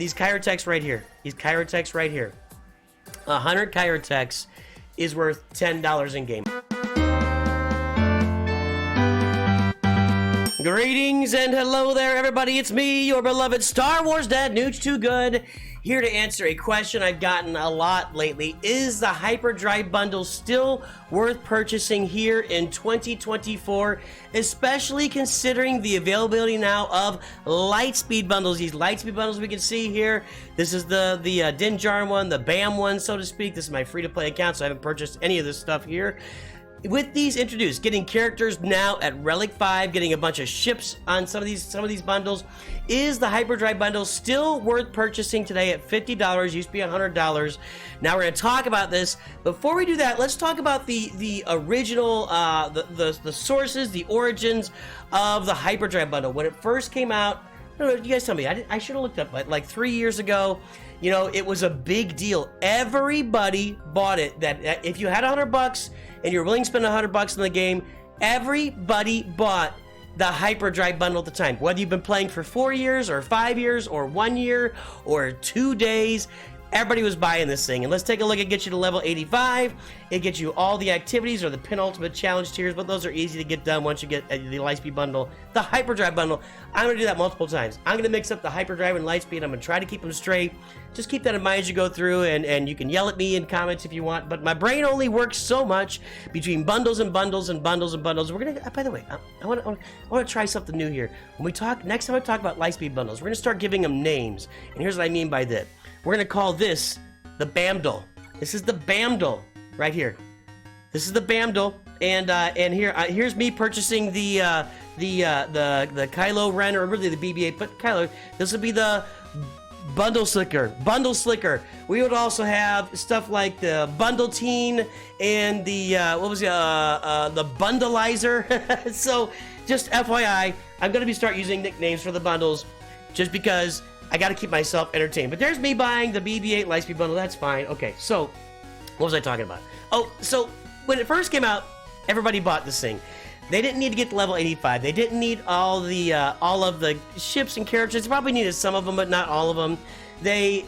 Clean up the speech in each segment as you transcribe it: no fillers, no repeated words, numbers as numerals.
these Chirotechs right here. These Chirotechs right here. 100 Chirotechs is worth $10 in game. Greetings and hello there, everybody. It's me, your beloved Star Wars Dad, Nooch Too Good, here to answer a question I've gotten a lot lately. Is the Hyperdrive bundle still worth purchasing here in 2024, especially considering the availability now of Lightspeed bundles? These Lightspeed bundles we can see here. This is the Din Djarin one, the BAM one, so to speak. This is my free-to-play account, so I haven't purchased any of this stuff here. With these introduced, getting characters now at Relic 5, getting a bunch of ships on some of these bundles, is the Hyperdrive bundle still worth purchasing today at $50? Used to be $100. Now we're going to talk about this. Before we do that, let's talk about the original, the sources, the origins of the Hyperdrive bundle. When it first came out, I don't know, you guys tell me, I should have looked up, like 3 years ago. You know, it was a big deal. Everybody bought it. That if you had $100 and you're willing to spend $100 in the game, everybody bought the Hyperdrive bundle at the time. Whether you've been playing for 4 years or 5 years or 1 year or 2 days, everybody was buying this thing. And let's take a look. It gets you to level 85. It gets you all the activities or the penultimate challenge tiers, but those are easy to get done once you get the Lightspeed bundle. The Hyperdrive bundle, I'm going to do that multiple times. I'm going to mix up the Hyperdrive and Lightspeed. I'm going to try to keep them straight. Just keep that in mind as you go through, and you can yell at me in comments if you want, but my brain only works so much between bundles and bundles and bundles and bundles. We're going to, by the way, I want to try something new here. When we talk, next time I talk about Lightspeed bundles, we're going to start giving them names, and here's what I mean by that. We're going to call this the BAMDle. This is the BAMDle right here. This is the BAMDle, and here's me purchasing the Kylo Ren, or really the BB-8, but Kylo. This would be the Bundle Slicker. We would also have stuff like the Bundle Teen and the the Bundleizer. So just FYI, I'm going to start using nicknames for the bundles, just because I got to keep myself entertained. But there's me buying the BB-8 Lightspeed bundle. That's fine. Okay, so what was I talking about? Oh, so when it first came out, everybody bought this thing. They didn't need to get to level 85. They didn't need all of the ships and characters. They probably needed some of them, but not all of them. They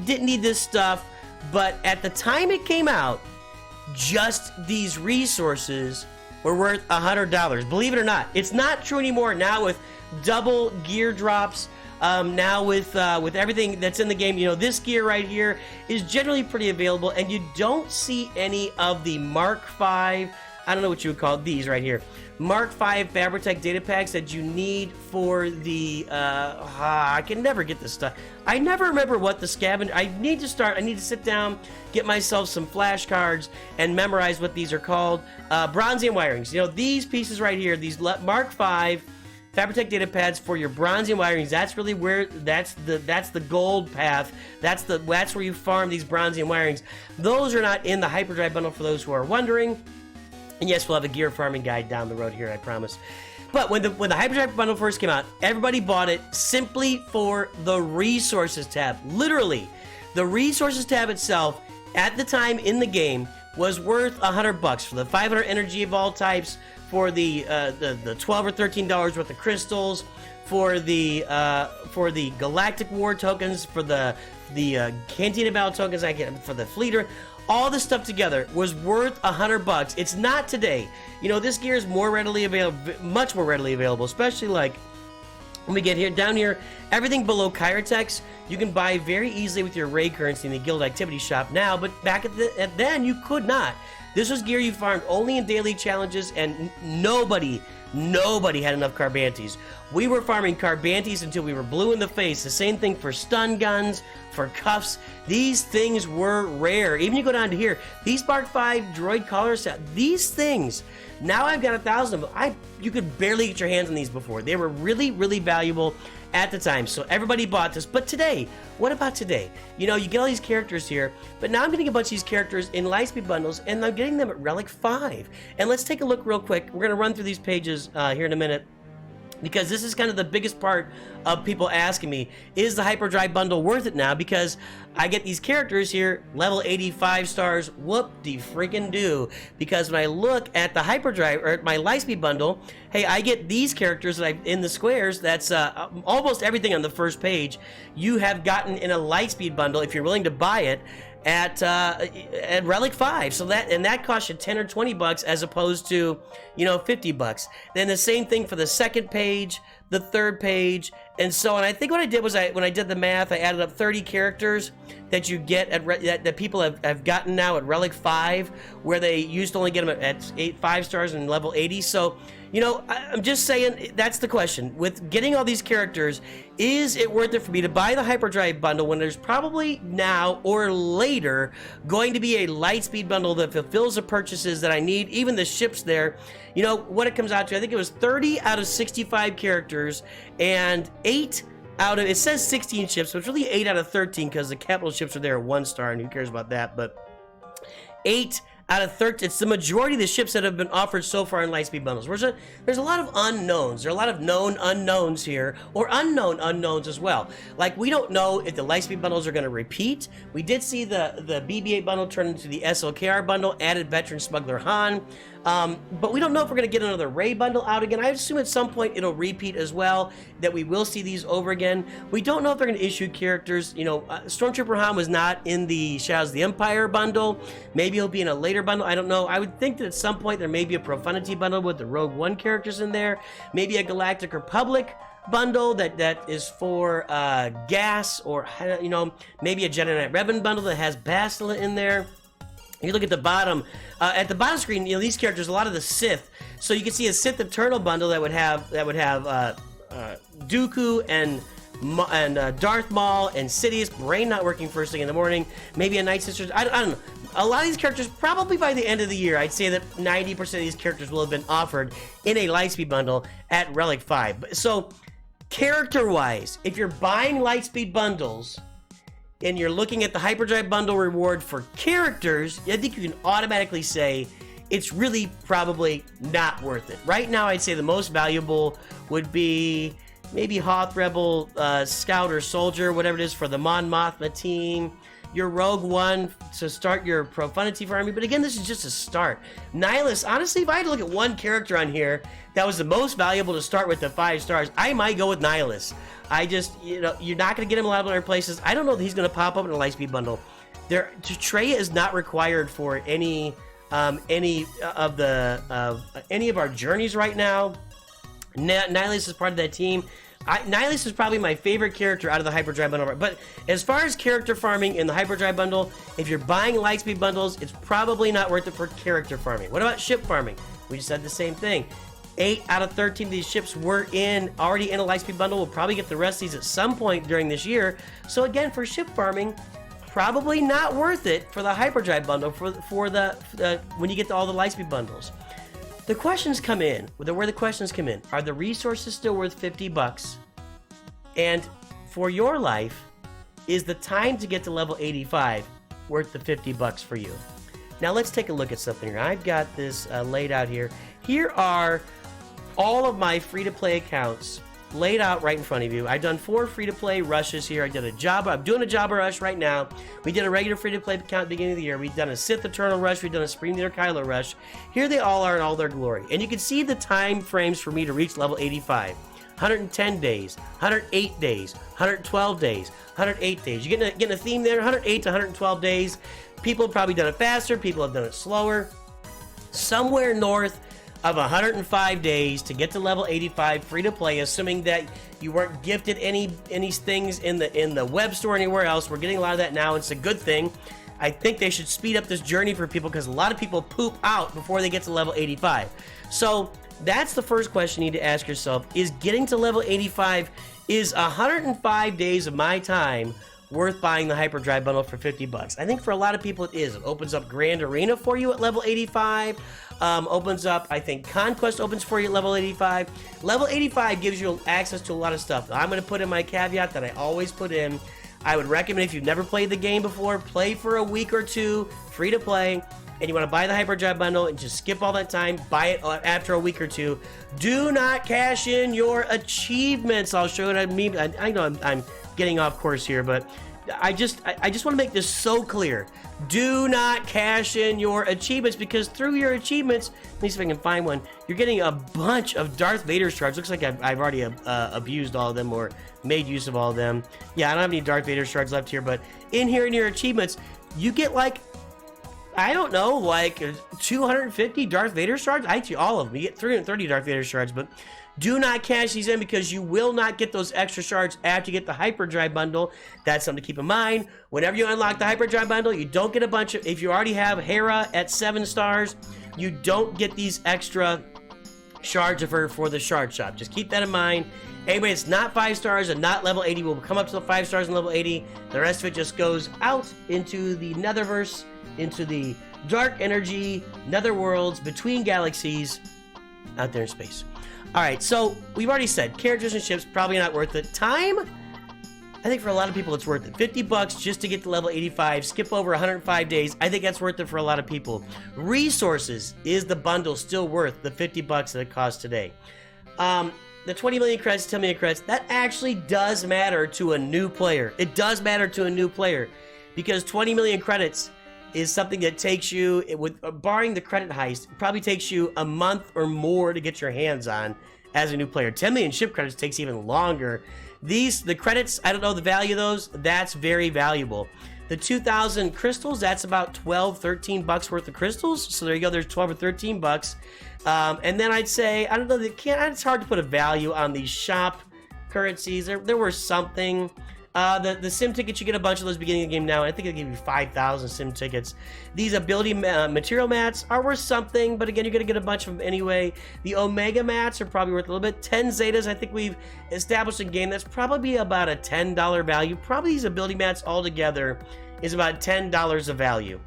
didn't need this stuff. But at the time it came out, just these resources were worth $100. Believe it or not, it's not true anymore. Now with double gear drops. Now with everything that's in the game, you know, this gear right here is generally pretty available, and you don't see any of the Mark V, I don't know what you would call these right here, Mark V Fabritech data packs that you need for the, I can never get this stuff. I never remember what the scavenger, I need to sit down, get myself some flashcards, and memorize what these are called. Bronzium wirings, you know, these pieces right here, these Mark V Fabritech data pads for your bronzium wirings. That's really where that's the gold path. That's where you farm these bronzium wirings. Those are not in the Hyperdrive bundle, for those who are wondering. And yes, we'll have a gear farming guide down the road here, I promise. But when the Hyperdrive bundle first came out, everybody bought it simply for the resources tab. Literally, the resources tab itself at the time in the game was worth $100 for the 500 energy of all types, for the $12 or $13 worth of crystals, for the Galactic War tokens, for the Cantina Battle tokens, for the Fleeter. All this stuff together was worth $100. It's not today. You know, this gear is more readily available, much more readily available, especially like when we get here down here. Everything below Chirotechs you can buy very easily with your Ray currency in the Guild Activity Shop now, but back at then you could not. This was gear you farmed only in daily challenges, and nobody had enough Carbantes. We were farming Carbantes until we were blue in the face. The same thing for stun guns, for cuffs. These things were rare. Even you go down to here, these Mark V droid collar set, these things, now I've got 1,000 of them. You could barely get your hands on these before. They were really, really valuable at the time, so everybody bought this. But today, what about today? You know, you get all these characters here, but now I'm getting a bunch of these characters in Lightspeed bundles, and I'm getting them at Relic 5. And let's take a look real quick. We're going to run through these pages here in a minute. because this is kind of the biggest part of people asking me, is the Hyperdrive bundle worth it now? Because I get these characters here, level 85 stars, whoop-de-freaking-do. Because when I look at the Hyperdrive, or at my Lightspeed bundle, hey, I get these characters that in the squares, that's almost everything on the first page, you have gotten in a Lightspeed bundle, if you're willing to buy it, at Relic 5. So that costs you 10 or 20 bucks as opposed to, 50 bucks. Then the same thing for the second page, the third page, and so on. I think what I did was when I did the math, I added up 30 characters that you get that people have gotten now at Relic 5, where they used to only get them at 5 stars and level 80. So, I'm just saying, that's the question. With getting all these characters, is it worth it for me to buy the Hyperdrive bundle when there's probably now or later going to be a Lightspeed bundle that fulfills the purchases that I need, even the ships there? What it comes out to, I think it was 30 out of 65 characters, and 8 out of, it says 16 ships, but it's really 8 out of 13 because the capital ships are there at 1 star, and who cares about that, but 8 out of 13, it's the majority of the ships that have been offered so far in Lightspeed bundles. There's a lot of unknowns. There are a lot of known unknowns here, or unknown unknowns as well. Like, we don't know if the Lightspeed bundles are going to repeat. We did see the BB-8 bundle turn into the SLKR bundle, added Veteran Smuggler Han. But we don't know if we're going to get another Ray bundle out again. I assume at some point it'll repeat as well, that we will see these over again. We don't know if they're going to issue characters. Stormtrooper Han was not in the Shadows of the Empire bundle. Maybe he'll be in a later bundle. I don't know. I would think that at some point there may be a Profundity bundle with the Rogue One characters in there. Maybe a Galactic Republic bundle that is for gas, or maybe a Jedi Knight Revan bundle that has Bastila in there. You look at the bottom screen, these characters, a lot of the Sith. So you can see a Sith Eternal bundle that would have Dooku and Darth Maul and Sidious, brain not working first thing in the morning. Maybe a Night Sisters. I don't know. A lot of these characters, probably by the end of the year, I'd say that 90% of these characters will have been offered in a Lightspeed bundle at Relic 5. So, character-wise, if you're buying Lightspeed bundles and you're looking at the Hyperdrive bundle reward for characters, I think you can automatically say it's really probably not worth it. Right now, I'd say the most valuable would be maybe Hoth Rebel, Scout or Soldier, whatever it is, for the Mon Mothma team. Your Rogue One to start your Profundity for army. But again, this is just a start. Nihilus, honestly, if I had to look at one character on here that was the most valuable to start with the 5 stars, I might go with Nihilus. I just, you're not going to get him a lot of other places. I don't know that he's going to pop up in a Lightspeed bundle. Traya is not required for any of our journeys right now. Nihilus is part of that team. Nihilus is probably my favorite character out of the Hyperdrive bundle. But as far as character farming in the Hyperdrive bundle, if you're buying Lightspeed bundles, it's probably not worth it for character farming. What about ship farming? We just said the same thing. 8 out of 13 of these ships were already in a Lightspeed bundle. We'll probably get the rest of these at some point during this year. So again, for ship farming, probably not worth it for the Hyperdrive bundle for when you get to all the Lightspeed bundles. The questions come in, where the questions come in, are the resources still worth 50 bucks? And for your life, is the time to get to level 85 worth the 50 bucks for you? Now let's take a look at something here. I've got this laid out here. Here are all of my free-to-play accounts laid out right in front of you. I've done 4 free-to-play rushes here. I'm doing a Jabba rush right now. We did a regular free-to-play account at the beginning of the year. We've done a Sith Eternal rush. We've done a Supreme Leader Kylo rush. Here they all are in all their glory. And you can see the time frames for me to reach level 85. 110 days, 108 days, 112 days, 108 days. You're getting a theme there, 108 to 112 days. People have probably done it faster. People have done it slower. Somewhere north of 105 days to get to level 85 free to play, assuming that you weren't gifted any things in the web store or anywhere else. We're getting a lot of that now. It's a good thing. I think they should speed up this journey for people because a lot of people poop out before they get to level 85. So that's the first question you need to ask yourself. Is getting to level 85, is 105 days of my time worth buying the Hyperdrive bundle for 50 bucks? I think for a lot of people it is. It opens up Grand Arena for you at level 85. Opens up, I think Conquest opens for you at level 85. Level 85 gives you access to a lot of stuff. I'm going to put in my caveat that I always put in. I would recommend, if you've never played the game before, play for a week or two, free to play, and you want to buy the Hyperdrive bundle and just skip all that time, buy it after a week or two. Do not cash in your achievements. I'll show it. I know I'm getting off course here, but I just want to make this so clear. Do not cash in your achievements, because through your achievements, let me see if I can find one, you're getting a bunch of Darth Vader shards. Looks like I've already abused all of them or made use of all of them. Yeah, I don't have any Darth Vader shards left here, but in here in your achievements, you get like, I don't know, like 250 Darth Vader shards. Actually, all of them. You get 330 Darth Vader shards, but do not cash these in, because you will not get those extra shards after you get the Hyperdrive bundle. That's something to keep in mind. Whenever you unlock the Hyperdrive bundle, you don't get a bunch of, if you already have Hera at 7 stars, you don't get these extra shards of her for the shard shop. Just keep that in mind. Anybody that's not 5 stars and not level 80 will come up to the 5 stars and level 80. The rest of it just goes out into the Netherverse, into the dark energy, nether worlds, between galaxies, out there in space. Alright, so we've already said, characters and ships, probably not worth it. Time? I think for a lot of people it's worth it. $50 just to get to level 85, skip over 105 days. I think that's worth it for a lot of people. Resources, is the bundle still worth the $50 that it costs today? The 20 million credits, 10 million credits, that actually does matter to a new player. It does matter to a new player, because 20 million credits is something that takes you, with barring the credit heist, it probably takes you a month or more to get your hands on as a new player. 10 million ship credits takes even longer. The credits, I don't know the value of those, that's very valuable. The 2,000 crystals, that's about 12, 13 bucks worth of crystals. So there you go, there's 12 or 13 bucks. And then I'd say, I don't know, it's hard to put a value on these shop currencies. There were something. The sim tickets, you get a bunch of those beginning of the game now. I think they give you 5,000 sim tickets. These ability material mats are worth something, but again, you're going to get a bunch of them anyway. The Omega mats are probably worth a little bit. 10 Zetas, I think we've established a game that's probably about a $10 value. Probably these ability mats altogether is about $10 of value.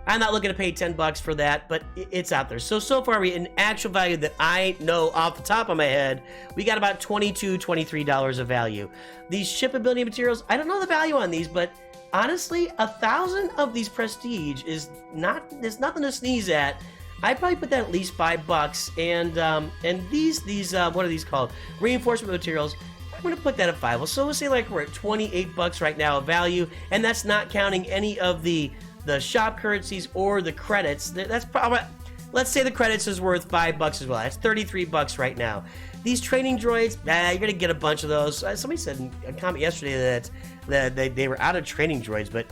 I'm not looking to pay 10 bucks for that, but it's out there. So far, in actual value that I know off the top of my head, we got about $22, $23 of value. These ship ability materials, I don't know the value on these, but honestly, 1,000 of these prestige is there's nothing to sneeze at. I'd probably put that at least $5. And these what are these called? Reinforcement materials. I'm going to put that at 5. So we'll say like we're at 28 bucks right now of value, and that's not counting any of the shop currencies or the credits. That's probably, let's say the credits is worth $5 as well. That's 33 bucks right now. These training droids, you're gonna get a bunch of those. Somebody said in a comment yesterday that they were out of training droids, but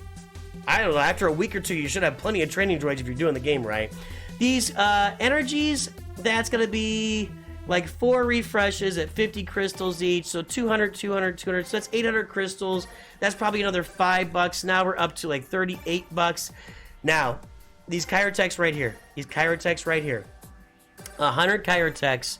I don't know, after a week or two you should have plenty of training droids if you're doing the game right. These energies, that's gonna be like 4 refreshes at 50 crystals each, so 200, 200, 200, so that's 800 crystals. That's probably another $5. Now we're up to like 38 bucks. Now, these Chirotechs right here, 100 Chirotechs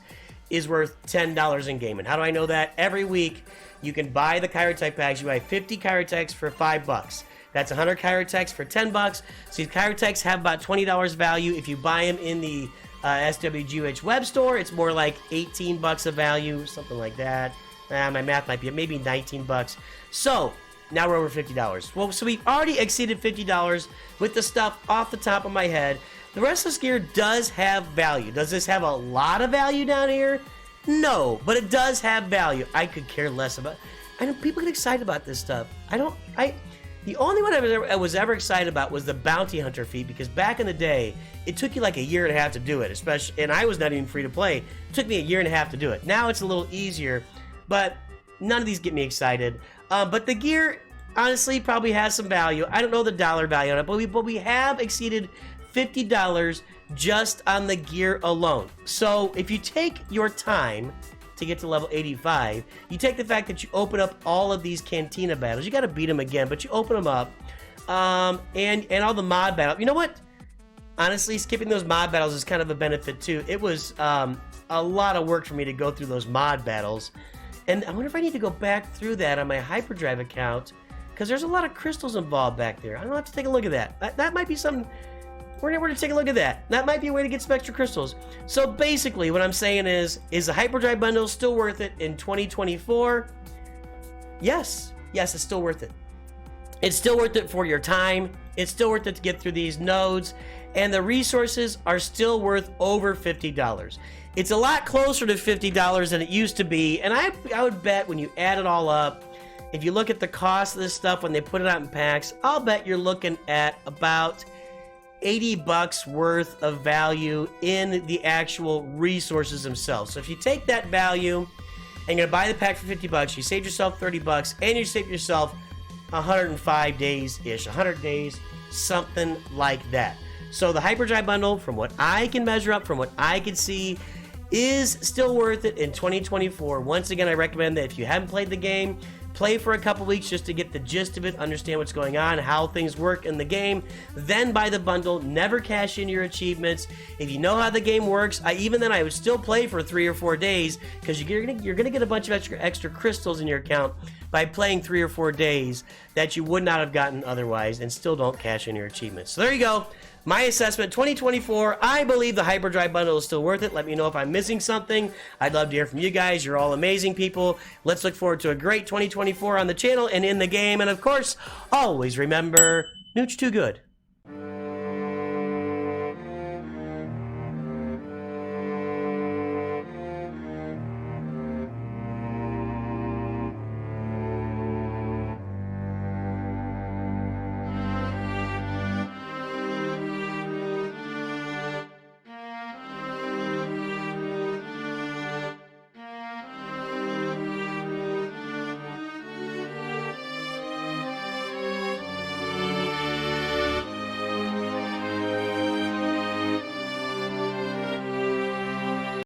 is worth $10 in game. And how do I know that? Every week, you can buy the Chirotech packs. You buy 50 Chirotechs for $5. That's 100 Chirotechs for $10. So these Chirotechs have about $20 value. If you buy them in the SWGH web store, it's more like 18 bucks of value, something like that. My math might be maybe 19 bucks. So now we're over $50. Well, so we've already exceeded $50 with the stuff off the top of my head. The rest of this gear does have value. Does this have a lot of value down here? No, but it does have value. I could care less about. I know people get excited about this stuff. The only one I was ever excited about was the Bounty Hunter feat, because back in the day, it took you like a year and a half to do it, especially, and I was not even free to play. It took me a year and a half to do it. Now it's a little easier, but none of these get me excited. But the gear, honestly, probably has some value. I don't know the dollar value on it, but we have exceeded $50 just on the gear alone. So if you take your time to get to level 85, you take the fact that you open up all of these Cantina battles. You got to beat them again, but you open them up, and all the mod battles. You know what? Honestly, skipping those mod battles is kind of a benefit too. It was a lot of work for me to go through those mod battles, and I wonder if I need to go back through that on my Hyperdrive account, because there's a lot of crystals involved back there. I'm gonna have to take a look at that. That might be something. We're going to take a look at that. That might be a way to get some extra crystals. So basically, what I'm saying is the Hyperdrive bundle still worth it in 2024? Yes. yes, it's still worth it. It's still worth it for your time. It's still worth it to get through these nodes. And the resources are still worth over $50. It's a lot closer to $50 than it used to be. And I would bet when you add it all up, if you look at the cost of this stuff when they put it out in packs, I'll bet you're looking at about $80 worth of value in the actual resources themselves. So if you take that value and you're gonna buy the pack for $50, you save yourself $30, and you save yourself 105 days-ish, 100 days, something like that. So the Hyperdrive bundle, from what I can measure up, from what I can see, is still worth it in 2024. Once again, I recommend that if you haven't played the game, play for a couple weeks just to get the gist of it, understand what's going on, how things work in the game, then buy the bundle. Never cash in your achievements. If you know how the game works, even then I would still play for 3 or 4 days, because you're gonna get a bunch of extra crystals in your account by playing 3 or 4 days that you would not have gotten otherwise, and still don't cash in your achievements. So there you go. My assessment, 2024, I believe the Hyperdrive bundle is still worth it. Let me know if I'm missing something. I'd love to hear from you guys. You're all amazing people. Let's look forward to a great 2024 on the channel and in the game. And of course, always remember, Nooch too good.